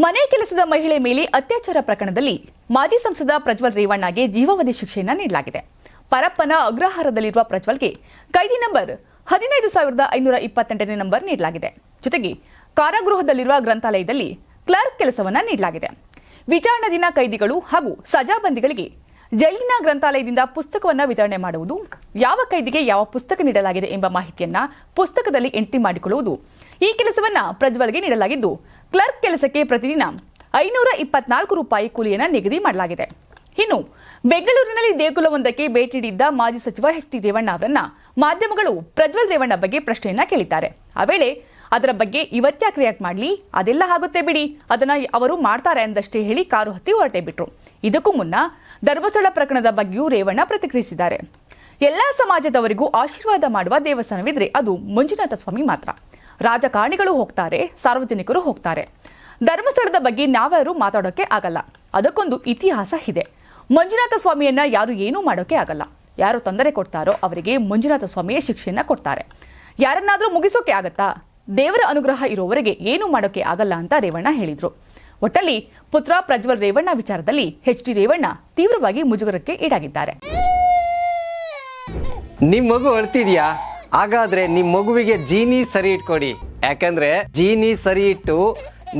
ಮನೆ ಕೆಲಸದ ಮಹಿಳೆ ಮೇಲೆ ಅತ್ಯಾಚಾರ ಪ್ರಕರಣದಲ್ಲಿ ಮಾಜಿ ಸಂಸದ ಪ್ರಜ್ವಲ್ ರೇವಣ್ಣಗೆ ಜೀವಾವಧಿ ಶಿಕ್ಷೆಯನ್ನು ನೀಡಲಾಗಿದೆ. ಪರಪ್ಪನ ಅಗ್ರಹಾರದಲ್ಲಿರುವ ಪ್ರಜ್ವಲ್ಗೆ ಕೈದಿ ನಂಬರ್ 15528 ನಂಬರ್ ನೀಡಲಾಗಿದೆ. ಜೊತೆಗೆ ಕಾರಾಗೃಹದಲ್ಲಿರುವ ಗ್ರಂಥಾಲಯದಲ್ಲಿ ಕ್ಲರ್ಕ್ ಕೆಲಸವನ್ನ ನೀಡಲಾಗಿದೆ. ವಿಚಾರಣಾಧೀನ ಕೈದಿಗಳು ಹಾಗೂ ಸಜಾಬಂದಿಗಳಿಗೆ ಜೈಲಿನ ಗ್ರಂಥಾಲಯದಿಂದ ಪುಸ್ತಕವನ್ನ ವಿತರಣೆ ಮಾಡುವುದು, ಯಾವ ಕೈದಿಗೆ ಯಾವ ಪುಸ್ತಕ ನೀಡಲಾಗಿದೆ ಎಂಬ ಮಾಹಿತಿಯನ್ನ ಪುಸ್ತಕದಲ್ಲಿ ಎಂಟ್ರಿ ಮಾಡಿಕೊಳ್ಳುವುದು, ಈ ಕೆಲಸವನ್ನ ಪ್ರಜ್ವಲ್ಗೆ ನೀಡಲಾಗಿದ್ದು, ಕ್ಲರ್ಕ್ ಕೆಲಸಕ್ಕೆ ಪ್ರತಿದಿನ 524 ರೂಪಾಯಿ ಕೂಲಿಯನ್ನು ನಿಗದಿ ಮಾಡಲಾಗಿದೆ. ಇನ್ನು ಬೆಂಗಳೂರಿನಲ್ಲಿ ದೇಗುಲವೊಂದಕ್ಕೆ ಭೇಟಿ ನೀಡಿದ್ದ ಮಾಜಿ ಸಚಿವ ಎಚ್.ಡಿ. ರೇವಣ್ಣ ಅವರನ್ನ ಮಾಧ್ಯಮಗಳು ಪ್ರಜ್ವಲ್ ರೇವಣ್ಣ ಬಗ್ಗೆ ಪ್ರಶ್ನೆಯನ್ನ ಕೇಳಿದ್ದಾರೆ. ಆ ವೇಳೆ ಅದರ ಬಗ್ಗೆ ಇವತ್ತ್ಯಾಕೆ ರಿಯಾಕ್ಟ್ ಮಾಡಲಿ, ಅದೆಲ್ಲ ಆಗುತ್ತೆ ಬಿಡಿ, ಅದನ್ನ ಅವರು ಮಾಡ್ತಾರೆ ಎಂದಷ್ಟೇ ಹೇಳಿ ಕಾರು ಹತ್ತಿ ಹೊರಟೇ ಬಿಟ್ರು. ಇದಕ್ಕೂ ಮುನ್ನ ಧರ್ಮಸ್ಥಳ ಪ್ರಕರಣದ ಬಗ್ಗೆಯೂ ರೇವಣ್ಣ ಪ್ರತಿಕ್ರಿಯಿಸಿದ್ದಾರೆ. ಎಲ್ಲಾ ಸಮಾಜದವರಿಗೂ ಆಶೀರ್ವಾದ ಮಾಡುವ ದೇವಸ್ಥಾನವಿದ್ರೆ ಅದು ಮಂಜುನಾಥ ಸ್ವಾಮಿ ಮಾತ್ರ. ರಾಜಕಾರಣಿಗಳು ಹೋಗ್ತಾರೆ, ಸಾರ್ವಜನಿಕರು ಹೋಗ್ತಾರೆ. ಧರ್ಮಸ್ಥಳದ ಬಗ್ಗೆ ನಾವ್ಯಾರು ಮಾತಾಡೋಕೆ ಆಗಲ್ಲ. ಅದಕ್ಕೊಂದು ಇತಿಹಾಸ ಇದೆ. ಮಂಜುನಾಥ ಸ್ವಾಮಿಯನ್ನ ಯಾರು ಏನೂ ಮಾಡೋಕೆ ಆಗಲ್ಲ. ಯಾರು ತೊಂದರೆ ಕೊಡ್ತಾರೋ ಅವರಿಗೆ ಮಂಜುನಾಥ ಸ್ವಾಮಿಯೇ ಶಿಕ್ಷೆಯನ್ನ ಕೊಡ್ತಾರೆ. ಯಾರನ್ನಾದ್ರೂ ಮುಗಿಸೋಕೆ ಆಗತ್ತಾ? ದೇವರ ಅನುಗ್ರಹ ಇರೋವರೆಗೆ ಏನೂ ಮಾಡೋಕೆ ಆಗಲ್ಲ ಅಂತ ರೇವಣ್ಣ ಹೇಳಿದ್ರು. ಒಟ್ಟಲ್ಲಿ ಪುತ್ರ ಪ್ರಜ್ವಲ್ ರೇವಣ್ಣ ವಿಚಾರದಲ್ಲಿ ಎಚ್.ಡಿ. ರೇವಣ್ಣ ತೀವ್ರವಾಗಿ ಮುಜುಗರಕ್ಕೆ ಈಡಾಗಿದ್ದಾರೆ. ನಿಮ್ ಮಗು ಅಳ್ತಿದ್ಯಾ? ಹಾಗಾದ್ರೆ ನಿಮ್ ಮಗುವಿಗೆ ಜೀನಿ ಸರಿ ಇಟ್ಕೊಡಿ. ಯಾಕಂದ್ರೆ ಜೀನಿ ಸರಿ ಇಟ್ಟು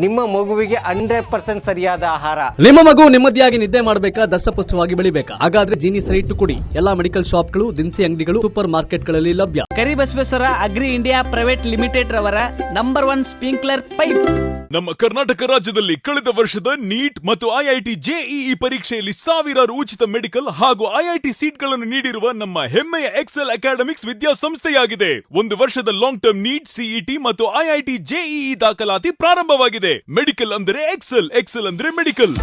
ನಿಮ್ಮ ಮಗುವಿಗೆ 100% ಸರಿಯಾದ ಆಹಾರ. ನಿಮ್ಮ ಮಗು ನೆಮ್ಮದಿಯಾಗಿ ನಿದ್ದೆ ಮಾಡಬೇಕಾ, ದಷ್ಟಪುಷ್ಟವಾಗಿ ಬೆಳಿಬೇಕಾ? ಹಾಗಾದ್ರೆ ಜೀನಿ ಸರಿ ಇಟ್ಟು ಕೊಡಿ. ಎಲ್ಲಾ ಮೆಡಿಕಲ್ ಶಾಪ್ಗಳು, ದಿನಸಿ ಅಂಗಡಿಗಳು, ಸೂಪರ್ ಮಾರ್ಕೆಟ್ಗಳಲ್ಲಿ ಲಭ್ಯ. Karibasaveshwara agri India private limited ರವರ ನಂಬರ್ 1 ಸ್ಪ್ರಿಂಕ್ಲರ್ ಪೈಪ್. ನಮ್ಮ ಕರ್ನಾಟಕ ರಾಜ್ಯದಲ್ಲಿ ಕಳೆದ ವರ್ಷದ ನೀಟ್ ಮತ್ತು ಐಐಟಿ ಜೆಇಇ ಪರೀಕ್ಷೆಯಲ್ಲಿ ಸಾವಿರಾರು ಉಚಿತ ಮೆಡಿಕಲ್ ಹಾಗೂ ಐಐಟಿ ಸೀಟ್ಗಳನ್ನು ನೀಡಿರುವ ನಮ್ಮ ಹೆಮ್ಮೆಯ ಎಕ್ಸೆಲ್ ಅಕಾಡೆಮಿಕ್ಸ್ ವಿದ್ಯಾಸಂಸ್ಥೆಯಾಗಿದೆ. ಒಂದು ವರ್ಷದ ಲಾಂಗ್ ಟರ್ಮ್ ನೀಟ್, ಸಿಇಟಿ ಮತ್ತು ಐಐಟಿ ಜೆಇಇ ದಾಖಲಾತಿ ಪ್ರಾರಂಭವಾಗಿದೆ. ಮೆಡಿಕಲ್ ಅಂದರೆ ಎಕ್ಸೆಲ್, ಎಕ್ಸೆಲ್ ಅಂದರೆ ಮೆಡಿಕಲ್.